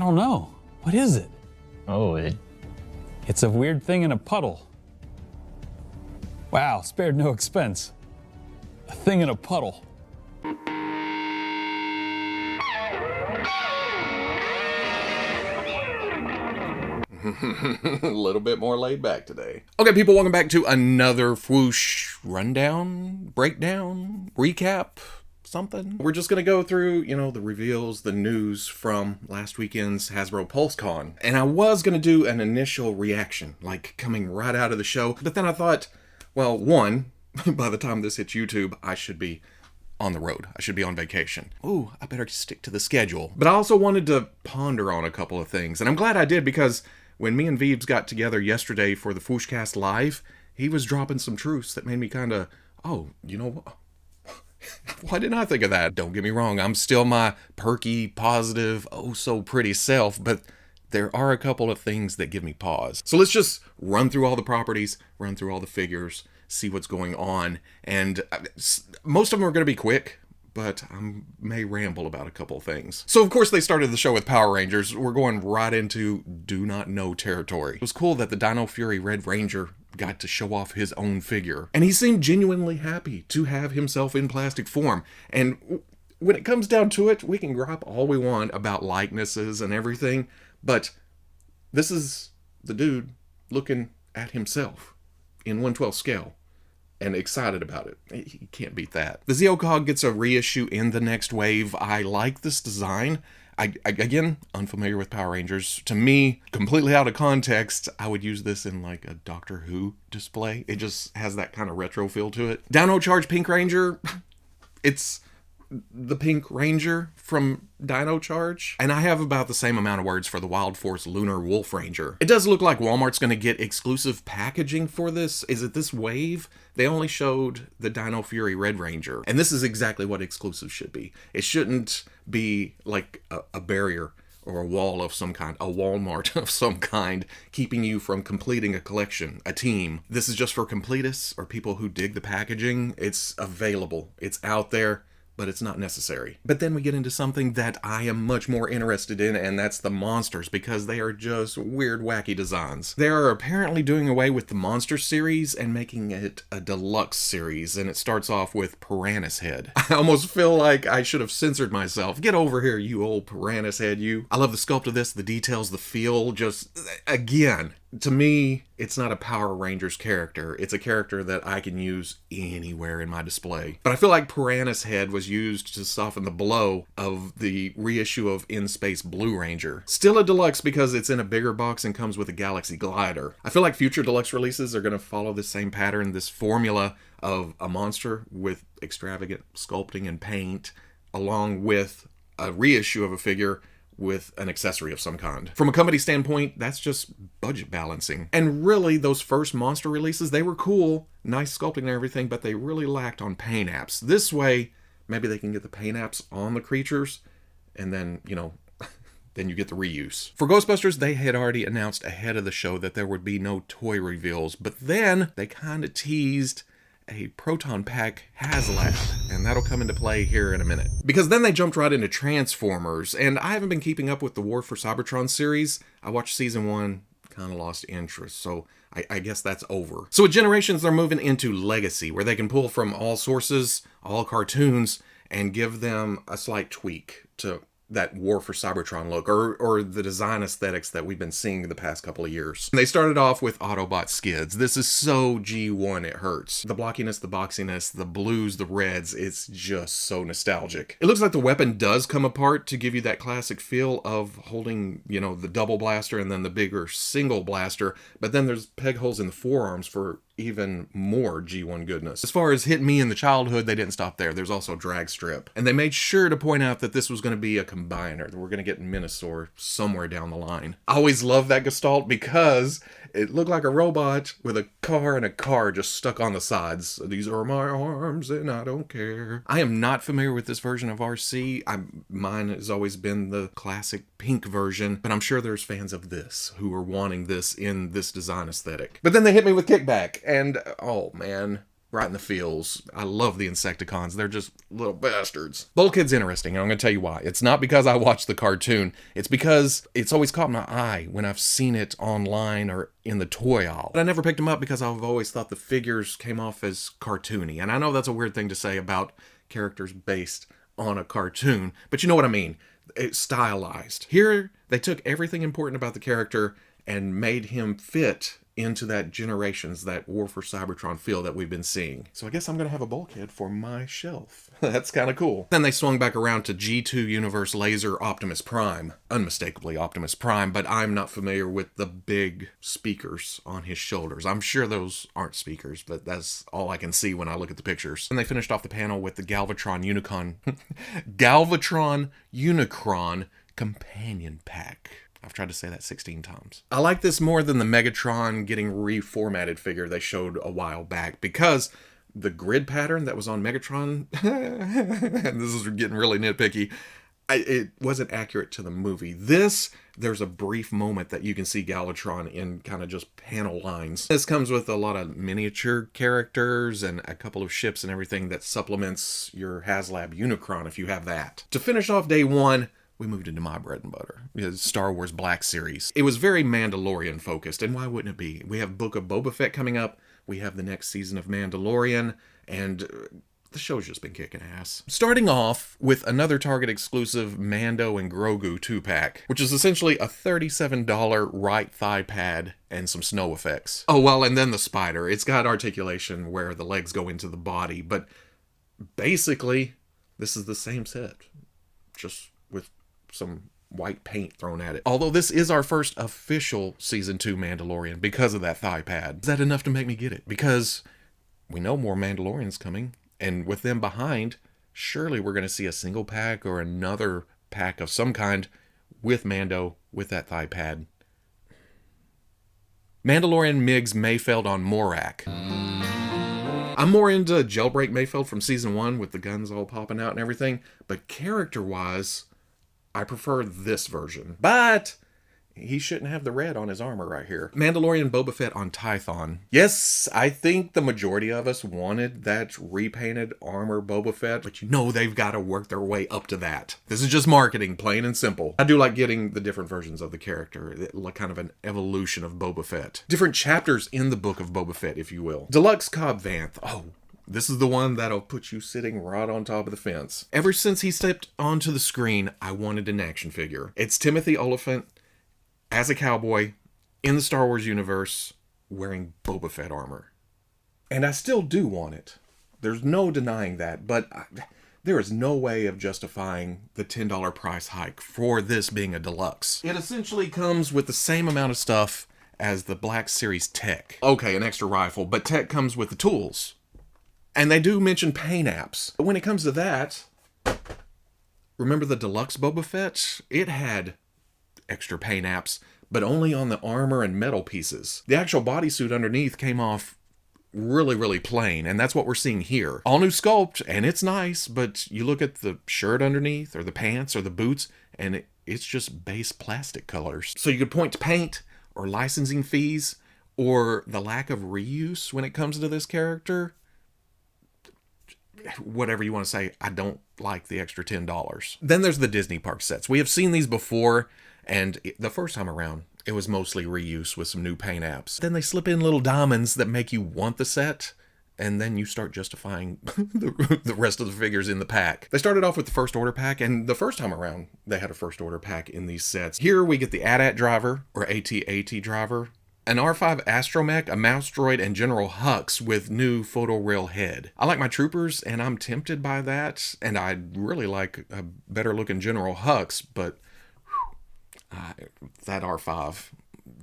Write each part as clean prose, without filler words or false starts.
don't know. What is it? Oh, It's a weird thing in a puddle. Wow, spared no expense. A thing in a puddle. A little bit more laid back today. Okay, people, welcome back to another Fwoosh rundown, breakdown, recap, something. We're just gonna go through, the reveals, the news from last weekend's Hasbro PulseCon. And I was gonna do an initial reaction, like coming right out of the show, but then I thought, well, one, by the time this hits YouTube, I should be on the road. I should be on vacation. Ooh, I better stick to the schedule. But I also wanted to ponder on a couple of things, and I'm glad I did, because when me and Veebs got together yesterday for the Fwooshcast Live, he was dropping some truths that made me kind of, oh, you know what? Why didn't I think of that? Don't get me wrong, I'm still my perky, positive, oh so pretty self, but there are a couple of things that give me pause. So let's just run through all the properties, run through all the figures, see what's going on, and most of them are going to be quick, but I may ramble about a couple things. So of course they started the show with Power Rangers. We're going right into do not know territory. It was cool that the Dino Fury Red Ranger got to show off his own figure, and he seemed genuinely happy to have himself in plastic form. And when it comes down to it, we can gripe all we want about likenesses and everything, but this is the dude looking at himself in 1/12 scale and excited about it. You can't beat that. The Zeocog gets a reissue in the next wave. I like this design. Again, unfamiliar with Power Rangers. To me, completely out of context, I would use this in like a Doctor Who display. It just has that kind of retro feel to it. Dino Charge Pink Ranger, it's the Pink Ranger from Dino Charge. And I have about the same amount of words for the Wild Force Lunar Wolf Ranger. It does look like Walmart's going to get exclusive packaging for this. Is it this wave? They only showed the Dino Fury Red Ranger. And this is exactly what exclusive should be. It shouldn't be like a barrier or a wall of some kind, a Walmart of some kind, keeping you from completing a collection, a team. This is just for completists or people who dig the packaging. It's available. It's out there, but it's not necessary. But then we get into something that I am much more interested in, and that's the monsters, because they are just weird, wacky designs. They are apparently doing away with the Monster series and making it a deluxe series, and it starts off with Piranha's Head. I almost feel like I should have censored myself. Get over here, you old Piranha's Head, you. I love the sculpt of this, the details, the feel, just, again, to me, it's not a Power Rangers character. It's a character that I can use anywhere in my display. But I feel like Piranha's Head was used to soften the blow of the reissue of In Space Blue Ranger. Still a deluxe because it's in a bigger box and comes with a Galaxy Glider. I feel like future deluxe releases are going to follow the same pattern, this formula of a monster with extravagant sculpting and paint, along with a reissue of a figure with an accessory of some kind. From a company standpoint, that's just budget balancing. And really, those first monster releases, they were cool, nice sculpting and everything, but they really lacked on paint apps. This way, maybe they can get the paint apps on the creatures, and then, then you get the reuse. For Ghostbusters, they had already announced ahead of the show that there would be no toy reveals, but then they kind of teased a Proton Pack HasLab, and that'll come into play here in a minute. Because then they jumped right into Transformers, and I haven't been keeping up with the War for Cybertron series. I watched season 1, kind of lost interest, so I guess that's over. So with Generations, they're moving into Legacy, where they can pull from all sources, all cartoons, and give them a slight tweak to that War for Cybertron look, or the design aesthetics that we've been seeing the past couple of years. And they started off with Autobot skids. This is so G1 it hurts. The blockiness, the boxiness, the blues, the reds, it's just so nostalgic. It looks like the weapon does come apart to give you that classic feel of holding, the double blaster and then the bigger single blaster, but then there's peg holes in the forearms for even more G1 goodness. As far as hit me in the childhood, they didn't stop there. There's also drag strip. And they made sure to point out that this was going to be a combiner, that we're going to get Minosaur somewhere down the line. I always loved that Gestalt because it looked like a robot with a car and a car just stuck on the sides. These are my arms and I don't care. I am not familiar with this version of RC. Mine has always been the classic pink version, but I'm sure there's fans of this who are wanting this in this design aesthetic. But then they hit me with Kickback, and oh man, right in the feels. I love the Insecticons. They're just little bastards. Bulkhead's interesting, and I'm going to tell you why. It's not because I watched the cartoon. It's because it's always caught my eye when I've seen it online or in the toy aisle. But I never picked them up because I've always thought the figures came off as cartoony. And I know that's a weird thing to say about characters based on a cartoon, but you know what I mean. It's stylized. Here, they took everything important about the character and made him fit into that that War for Cybertron feel that we've been seeing. So I guess I'm going to have a Bulkhead for my shelf. That's kind of cool. Then they swung back around to G2 Universe Laser Optimus Prime. Unmistakably Optimus Prime, but I'm not familiar with the big speakers on his shoulders. I'm sure those aren't speakers, but that's all I can see when I look at the pictures. And they finished off the panel with the Galvatron Unicron Companion Pack. I've tried to say that 16 times. I like this more than the Megatron getting reformatted figure they showed a while back, because the grid pattern that was on Megatron, and this is getting really nitpicky, it wasn't accurate to the movie. There's a brief moment that you can see Galvatron in kind of just panel lines. This comes with a lot of miniature characters and a couple of ships and everything that supplements your HasLab Unicron if you have that. To finish off day one, we moved into my bread and butter, Star Wars Black Series. It was very Mandalorian focused, and why wouldn't it be? We have Book of Boba Fett coming up, we have the next season of Mandalorian, and the show's just been kicking ass. Starting off with another Target exclusive Mando and Grogu 2-pack, which is essentially a $37 right thigh pad and some snow effects. Oh well, and then the spider. It's got articulation where the legs go into the body, but basically, this is the same set, just with some white paint thrown at it. Although this is our first official Season 2 Mandalorian because of that thigh pad. Is that enough to make me get it? Because we know more Mandalorians coming, and with them behind, surely we're going to see a single pack or another pack of some kind with Mando, with that thigh pad. Mandalorian Migs Mayfeld on Morak. I'm more into Jailbreak Mayfeld from Season 1 with the guns all popping out and everything, but character-wise, I prefer this version. But he shouldn't have the red on his armor right here. Mandalorian Boba Fett on Tython. Yes, I think the majority of us wanted that repainted armor Boba Fett, but you know they've got to work their way up to that. This is just marketing, plain and simple. I do like getting the different versions of the character, like kind of an evolution of Boba Fett. Different chapters in the book of Boba Fett, if you will. Deluxe Cobb Vanth. Oh, this is the one that'll put you sitting right on top of the fence. Ever since he stepped onto the screen, I wanted an action figure. It's Timothy Oliphant as a cowboy in the Star Wars universe wearing Boba Fett armor. And I still do want it. There's no denying that, but there is no way of justifying the $10 price hike for this being a deluxe. It essentially comes with the same amount of stuff as the Black Series Tech. Okay, an extra rifle, but Tech comes with the tools. And they do mention paint apps. But when it comes to that, remember the deluxe Boba Fett? It had extra paint apps, but only on the armor and metal pieces. The actual bodysuit underneath came off really, really plain, and that's what we're seeing here. All new sculpt, and it's nice, but you look at the shirt underneath, or the pants, or the boots, and it's just base plastic colors. So you could point to paint, or licensing fees, or the lack of reuse when it comes to this character. Whatever you want to say, I don't like the extra $10. Then there's the Disney Park sets. We have seen these before, and the first time around, it was mostly reuse with some new paint apps. Then they slip in little diamonds that make you want the set, and then you start justifying the rest of the figures in the pack. They started off with the First Order pack, and the first time around, they had a First Order pack in these sets. Here we get the AT-AT driver, or AT-AT driver, an R5 Astromech, a Mouse Droid, and General Hux with new photorail head. I like my troopers, and I'm tempted by that, and I'd really like a better looking General Hux, but that R5,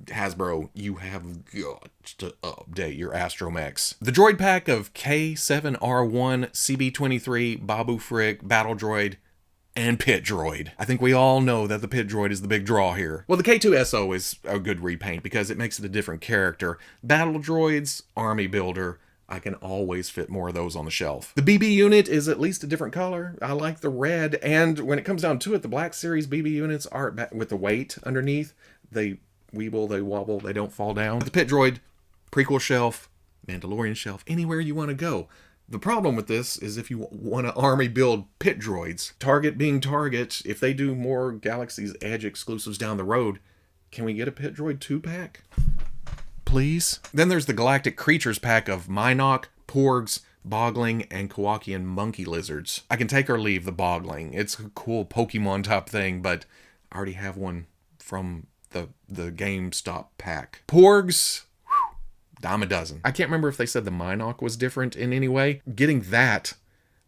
Hasbro, you have got to update your Astromechs. The droid pack of K7R1, CB23, Babu Frick, Battle Droid, and Pit Droid. I think we all know that the Pit Droid is the big draw here. Well, the K2SO is a good repaint because it makes it a different character. Battle Droids, Army Builder, I can always fit more of those on the shelf. The BB unit is at least a different color. I like the red, and when it comes down to it, the Black Series BB units are with the weight underneath. They weeble, they wobble, they don't fall down. The Pit Droid, prequel shelf, Mandalorian shelf, anywhere you want to go. The problem with this is if you want to army build pit droids, Target being Target, if they do more Galaxy's Edge exclusives down the road, can we get a pit droid 2-pack? Please? Then there's the Galactic Creatures pack of Mynock, Porgs, Bogling, and Kowakian monkey lizards. I can take or leave the Bogling. It's a cool Pokemon type thing, but I already have one from the GameStop pack. Porgs, dime a dozen. I can't remember if they said the Mynock was different in any way. Getting that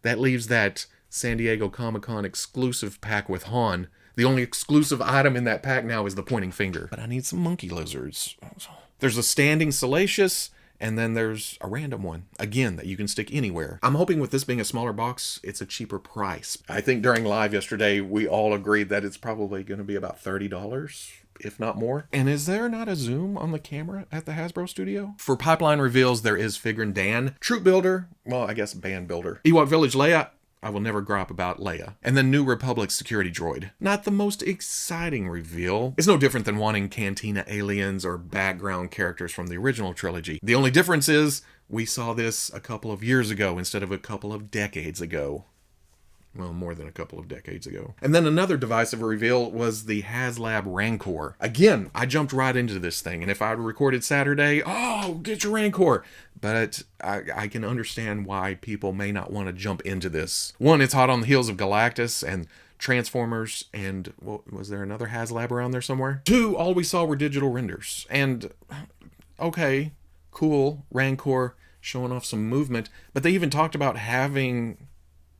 leaves that San Diego Comic-Con exclusive pack with Han. The only exclusive item in that pack now is the pointing finger. But I need some monkey lizards. There's a standing Salacious, and then there's a random one, again, that you can stick anywhere. I'm hoping with this being a smaller box, it's a cheaper price. I think during live yesterday, we all agreed that it's probably going to be about $30, if not more. And is there not a zoom on the camera at the Hasbro studio? For pipeline reveals, there is Figrin Dan, Troop Builder, well, I guess Band Builder, Ewok Village Leia. I will never gripe about Leia. And then New Republic security droid. Not the most exciting reveal. It's no different than wanting Cantina aliens or background characters from the original trilogy. The only difference is we saw this a couple of years ago instead of a couple of decades ago. Well, more than a couple of decades ago. And then another divisive reveal was the HasLab Rancor. Again, I jumped right into this thing, and if I had recorded Saturday, oh, get your Rancor. But I can understand why people may not want to jump into this. One, it's hot on the heels of Galactus and Transformers, and was there another HasLab around there somewhere? Two, all we saw were digital renders. And, okay, cool, Rancor showing off some movement, but they even talked about having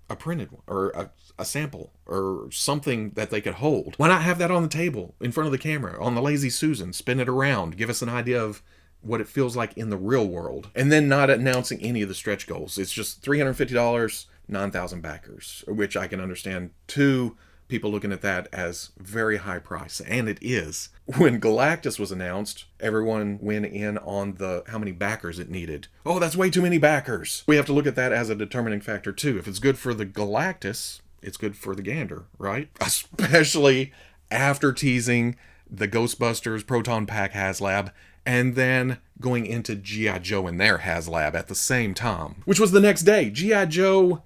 a printed one, or a sample, or something that they could hold. Why not have that on the table, in front of the camera, on the Lazy Susan, spin it around, give us an idea of what it feels like in the real world, and then not announcing any of the stretch goals. It's just $350, 9,000 backers, which I can understand. Two, people looking at that as very high price, and it is. When Galactus was announced, everyone went in on how many backers it needed. Oh, that's way too many backers. We have to look at that as a determining factor too. If it's good for the Galactus, it's good for the gander, right? Especially after teasing the Ghostbusters Proton Pack HasLab, and then going into G.I.Joe in their HasLab at the same time, which was the next day. G.I.Joe,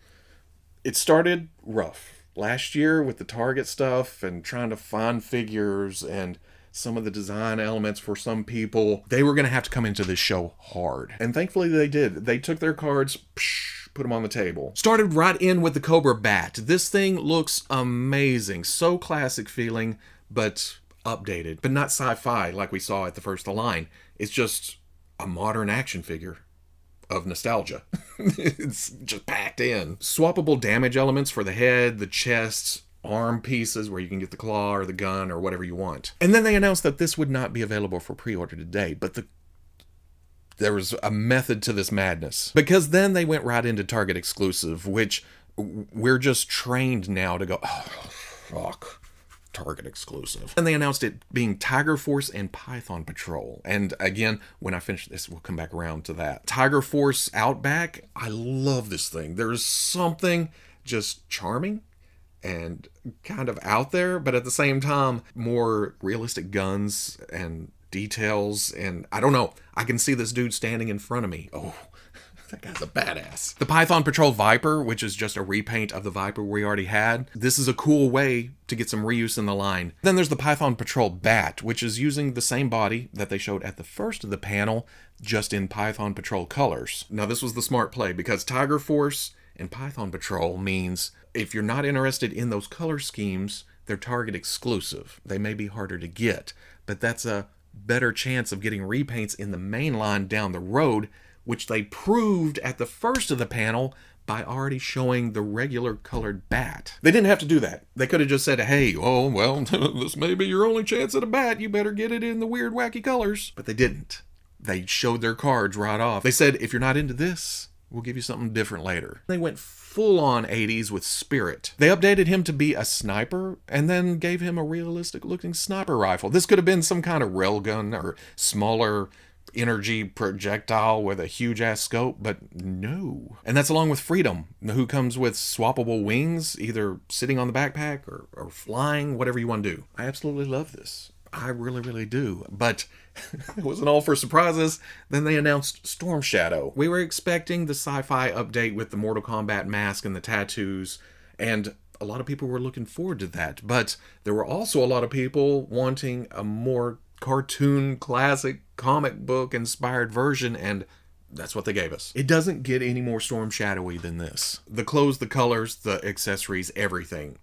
it started rough last year with the Target stuff and trying to find figures and some of the design elements for some people. They were going to have to come into this show hard. And thankfully they did. They took their cards, put them on the table. Started right in with the Cobra Bat. This thing looks amazing. So classic feeling, but updated. But not sci-fi like we saw at the first of the line. It's just a modern action figure of nostalgia. It's just packed in. Swappable damage elements for the head, the chest, arm pieces where you can get the claw or the gun or whatever you want. And then they announced that this would not be available for pre-order today, but there was a method to this madness. Because then they went right into Target exclusive, which we're just trained now to go, oh, fuck. Target exclusive. And they announced it being Tiger Force and Python Patrol. And again, when I finish this, we'll come back around to that. Tiger Force Outback, I love this thing. There's something just charming and kind of out there, but at the same time, more realistic guns and details. And I don't know, I can see this dude standing in front of me. Oh, that guy's a badass. The Python Patrol Viper, which is just a repaint of the Viper we already had. This is a cool way to get some reuse in the line. Then there's the Python Patrol Bat, which is using the same body that they showed at the first of the panel, just in Python Patrol colors. Now this was the smart play, because Tiger Force and Python Patrol means if you're not interested in those color schemes, they're Target exclusive. They may be harder to get, but that's a better chance of getting repaints in the main line down the road, which they proved at the first of the panel by already showing the regular colored bat. They didn't have to do that. They could have just said, hey, oh, well, this may be your only chance at a bat. You better get it in the weird, wacky colors. But they didn't. They showed their cards right off. They said, if you're not into this, we'll give you something different later. They went full-on 80s with Spirit. They updated him to be a sniper and then gave him a realistic-looking sniper rifle. This could have been some kind of railgun or smaller energy projectile with a huge ass scope, but no. And that's along with Freedom, who comes with swappable wings, either sitting on the backpack or flying, whatever you want to do. I absolutely love this. I really, really do. But it wasn't all for surprises. Then they announced Storm Shadow. We were expecting the sci-fi update with the Mortal Kombat mask and the tattoos, and a lot of people were looking forward to that. But there were also a lot of people wanting a more cartoon, classic, comic book inspired version, and that's what they gave us. It doesn't get any more Storm Shadowy than this. The clothes, the colors, the accessories, everything.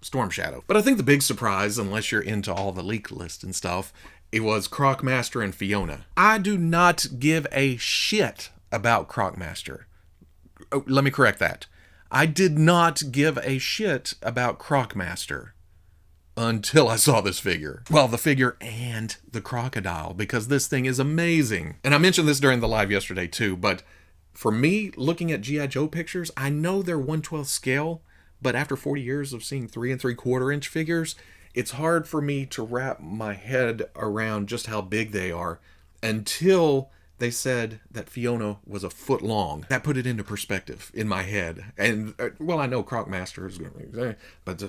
Storm Shadow. But I think the big surprise, unless you're into all the leak list and stuff, it was Crocmaster and Fiona. I do not give a shit about Crocmaster. Oh, let me correct that. I did not give a shit about Crocmaster until I saw this figure. Well, the figure and the crocodile, because this thing is amazing. And I mentioned this during the live yesterday too, but for me, looking at G.I.Joe pictures, I know they're 1/12 scale, but after 40 years of seeing 3 3/4 inch figures, it's hard for me to wrap my head around just how big they are until they said that Fiona was a foot long. That put it into perspective in my head. And, well, I know Crocmaster is going to be, but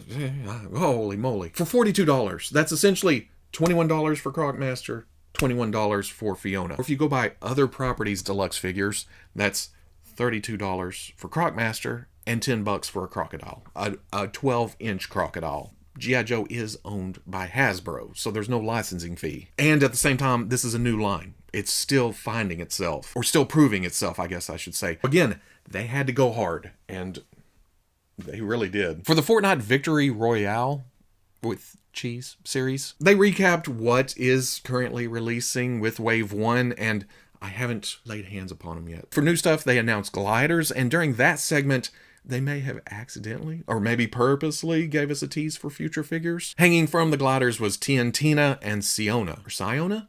holy moly. For $42, that's essentially $21 for Crocmaster, $21 for Fiona. Or if you go buy other properties deluxe figures, that's $32 for Crocmaster and $10 for a crocodile, a 12-inch crocodile. G.I. Joe is owned by Hasbro, so there's no licensing fee. And at the same time, this is a new line. It's still finding itself, or still proving itself, I guess I should say. Again, they had to go hard, and they really did. For the Fortnite Victory Royale with Cheese series, they recapped what is currently releasing with Wave 1, and I haven't laid hands upon them yet. For new stuff, they announced gliders, and during that segment, they may have accidentally, or maybe purposely, gave us a tease for future figures. Hanging from the gliders was Tiantina and Siona. Or Siona?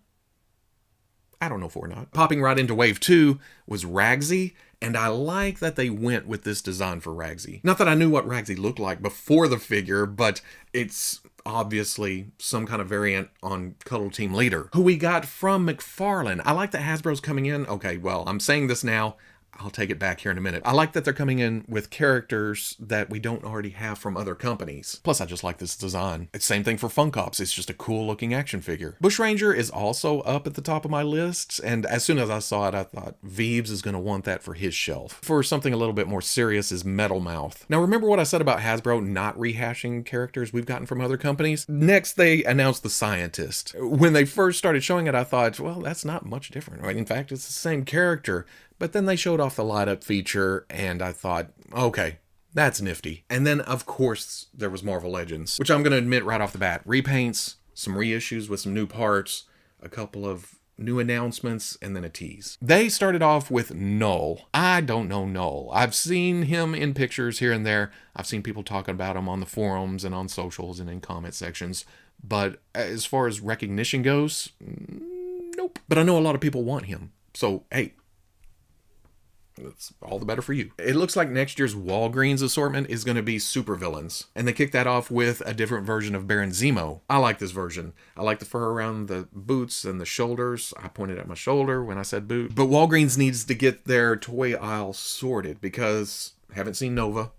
I don't know Fortnite. Popping right into Wave 2 was Ragsy, and I like that they went with this design for Ragsy. Not that I knew what Ragsy looked like before the figure, but it's obviously some kind of variant on Cuddle Team Leader, who we got from McFarlane. I like that Hasbro's coming in. Okay, well, I'm saying this now. I'll take it back here in a minute. I like that they're coming in with characters that we don't already have from other companies. Plus, I just like this design. It's the same thing for Funkops. It's just a cool looking action figure. Bushranger is also up at the top of my list, and as soon as I saw it, I thought Veeves is going to want that for his shelf. For something a little bit more serious is Metal Mouth. Now, remember what I said about Hasbro not rehashing characters we've gotten from other companies? Next, they announced the Scientist. When they first started showing it, I thought, well, that's not much different. Right? In fact, it's the same character. But then they showed off the light up feature, and I thought, okay, that's nifty. And then, of course, there was Marvel Legends, which I'm going to admit right off the bat. Repaints, some reissues with some new parts, a couple of new announcements, and then a tease. They started off with Null. I don't know Null. I've seen him in pictures here and there. I've seen people talking about him on the forums and on socials and in comment sections. But as far as recognition goes, nope. But I know a lot of people want him. So, hey, that's all the better for you. It looks like next year's Walgreens assortment is going to be supervillains. And they kicked that off with a different version of Baron Zemo. I like this version. I like the fur around the boots and the shoulders. I pointed at my shoulder when I said boot. But Walgreens needs to get their toy aisle sorted because haven't seen Nova,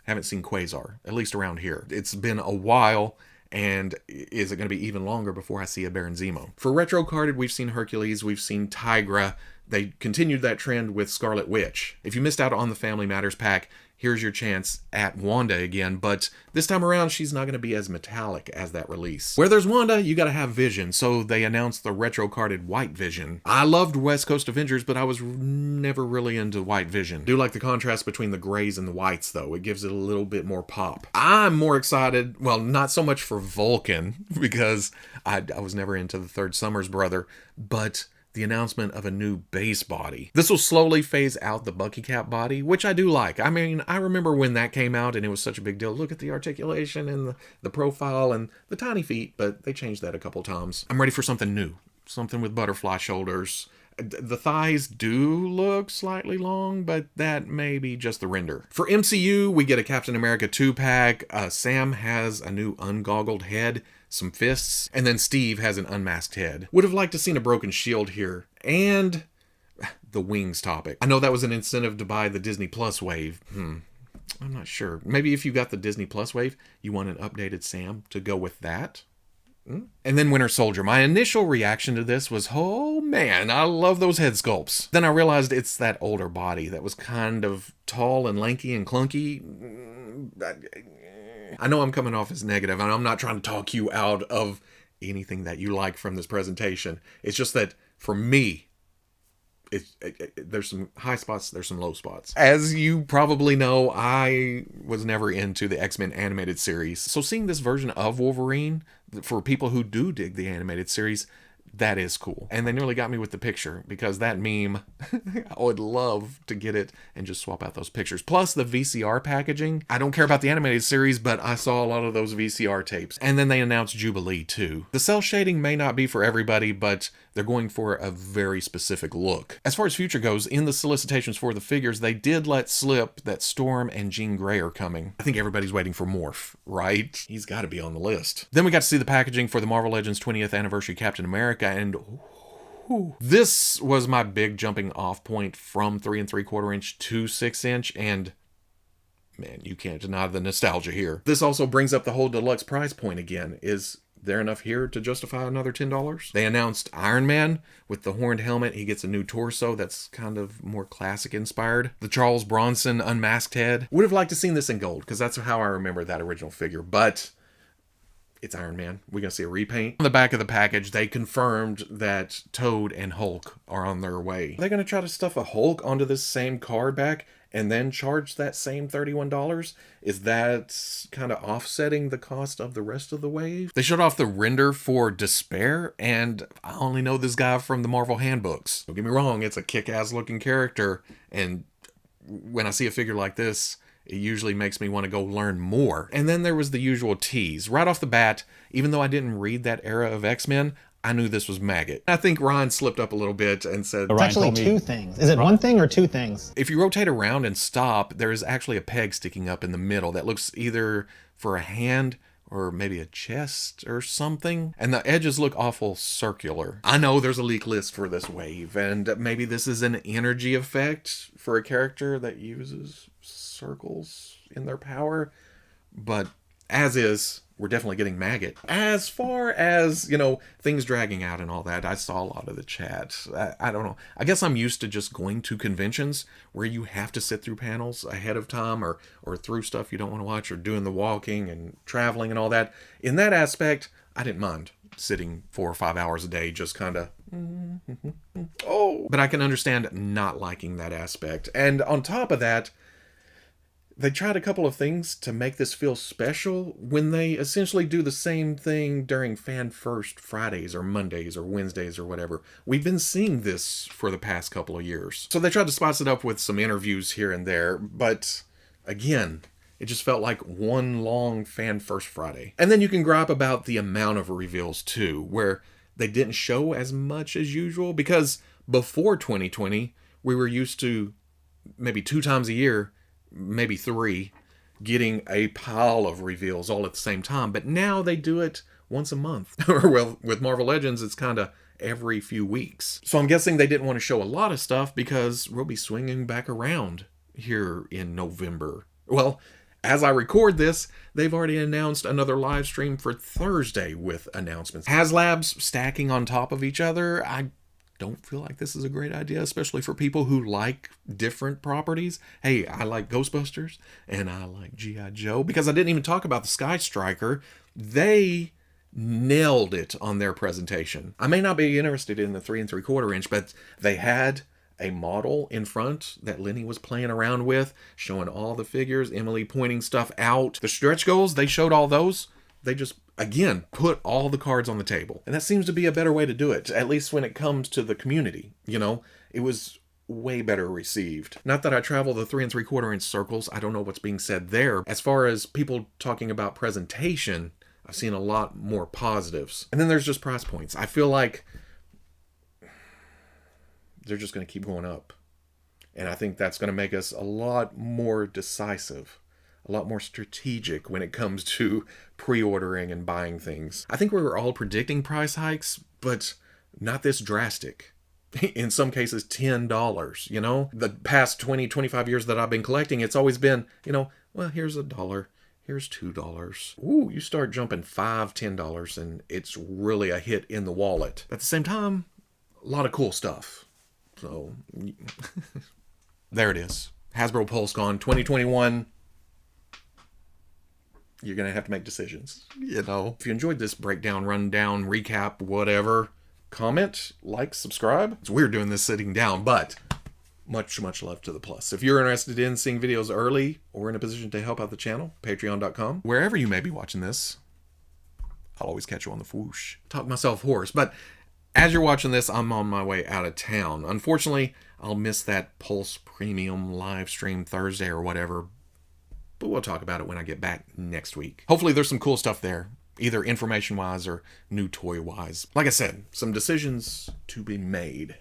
haven't seen Quasar, at least around here. It's been a while. And is it going to be even longer before I see a Baron Zemo? For retro carded, we've seen Hercules, we've seen Tigra. They continued that trend with Scarlet Witch. If you missed out on the Family Matters pack, here's your chance at Wanda again, but this time around, she's not going to be as metallic as that release. Where there's Wanda, you got to have Vision, so they announced the retro-carded White Vision. I loved West Coast Avengers, but I was never really into White Vision. I do like the contrast between the grays and the whites, though. It gives it a little bit more pop. I'm more excited, well, not so much for Vulcan, because I was never into the Third Summers brother, but the announcement of a new base body. This will slowly phase out the Bucky Cap body, which I do like. I mean, I remember when that came out and it was such a big deal. Look at the articulation and the profile and the tiny feet, but they changed that a couple times. I'm ready for something new. Something with butterfly shoulders. The thighs do look slightly long, but that may be just the render. For MCU, we get a Captain America 2-pack. Sam has a new ungoggled head, some fists, and then Steve has an unmasked head. Would have liked to seen a broken shield here, and the wings topic. I know that was an incentive to buy the Disney Plus wave. I'm not sure. Maybe if you got the Disney Plus wave, you want an updated Sam to go with that? And then Winter Soldier. My initial reaction to this was, oh man, I love those head sculpts. Then I realized it's that older body that was kind of tall and lanky and clunky. I know I'm coming off as negative, and I'm not trying to talk you out of anything that you like from this presentation. It's just that for me, there's some high spots, there's some low spots. As you probably know, I was never into the X-Men animated series. So seeing this version of Wolverine, for people who do dig the animated series, that is cool. And they nearly got me with the picture, because that meme, I would love to get it and just swap out those pictures. Plus the VCR packaging. I don't care about the animated series, but I saw a lot of those VCR tapes. And then they announced Jubilee too. The cell shading may not be for everybody, but they're going for a very specific look. As far as future goes, in the solicitations for the figures, they did let slip that Storm and Jean Grey are coming. I think everybody's waiting for Morph, right? He's got to be on the list. Then we got to see the packaging for the Marvel Legends 20th Anniversary Captain America, and this was my big jumping off point from 3 3/4 inch to 6 inch, and man, you can't deny the nostalgia here. This also brings up the whole deluxe price point again. Is there enough here to justify another $10? They announced Iron Man with the horned helmet. He gets a new torso that's kind of more classic inspired. The Charles Bronson unmasked head. Would have liked to seen this in gold, because that's how I remember that original figure, but it's Iron Man. We're going to see a repaint. On the back of the package, they confirmed that Toad and Hulk are on their way. Are they going to try to stuff a Hulk onto this same card back and then charge that same $31? Is that kind of offsetting the cost of the rest of the wave? They showed off the render for Despair, and I only know this guy from the Marvel handbooks. Don't get me wrong, it's a kick-ass looking character, and when I see a figure like this, it usually makes me want to go learn more. And then there was the usual tease. Right off the bat, even though I didn't read that era of X-Men, I knew this was Maggot. I think Ryan slipped up a little bit and said, it's actually two things. Is it one thing or two things? If you rotate around and stop, there is actually a peg sticking up in the middle that looks either for a hand or maybe a chest or something. And the edges look awful circular. I know there's a leak list for this wave, and maybe this is an energy effect for a character that uses circles in their power, but as is, we're definitely getting Maggot. As far as, things dragging out and all that, I saw a lot of the chat. I don't know. I guess I'm used to just going to conventions where you have to sit through panels ahead of time or through stuff you don't want to watch, or doing the walking and traveling and all that. In that aspect, I didn't mind sitting 4 or 5 hours a day, just kind of, but I can understand not liking that aspect. And on top of that, they tried a couple of things to make this feel special when they essentially do the same thing during Fan First Fridays or Mondays or Wednesdays or whatever. We've been seeing this for the past couple of years. So they tried to spice it up with some interviews here and there, but again, it just felt like one long Fan First Friday. And then you can gripe about the amount of reveals too, where they didn't show as much as usual, because before 2020, we were used to maybe 2 times a year, maybe 3, getting a pile of reveals all at the same time. But now they do it once a month. Or well, with Marvel Legends, it's kind of every few weeks. So I'm guessing they didn't want to show a lot of stuff, because we'll be swinging back around here in November. Well, as I record this, they've already announced another live stream for Thursday with announcements. HasLabs stacking on top of each other. I don't feel like this is a great idea, especially for people who like different properties. Hey, I like Ghostbusters and I like G.I. Joe, because I didn't even talk about the Sky Striker. They nailed it on their presentation. I may not be interested in the 3 3/4 inch, but they had a model in front that Lenny was playing around with, showing all the figures, Emily pointing stuff out. The stretch goals, they showed all those. They just, again, put all the cards on the table. And that seems to be a better way to do it, at least when it comes to the community. It was way better received. Not that I travel the 3 3/4 inch circles. I don't know what's being said there. As far as people talking about presentation, I've seen a lot more positives. And then there's just price points. I feel like they're just going to keep going up. And I think that's going to make us a lot more decisive, a lot more strategic when it comes to pre-ordering and buying things. I think we were all predicting price hikes, but not this drastic. In some cases, $10, The past 20, 25 years that I've been collecting, it's always been, well, here's $1, Here's $2. Ooh, you start jumping $5, $10, and it's really a hit in the wallet. At the same time, a lot of cool stuff. So, there it is. Hasbro PulseCon 2021. You're going to have to make decisions. You know, if you enjoyed this breakdown, rundown, recap, whatever, comment, like, subscribe. It's weird doing this sitting down, but much love to the plus. If you're interested in seeing videos early or in a position to help out the channel, patreon.com. Wherever you may be watching this, I'll always catch you on the Fwoosh. Talk myself hoarse, but as you're watching this, I'm on my way out of town. Unfortunately, I'll miss that Pulse Premium live stream Thursday or whatever, but we'll talk about it when I get back next week. Hopefully there's some cool stuff there, either information-wise or new toy-wise. Like I said, some decisions to be made.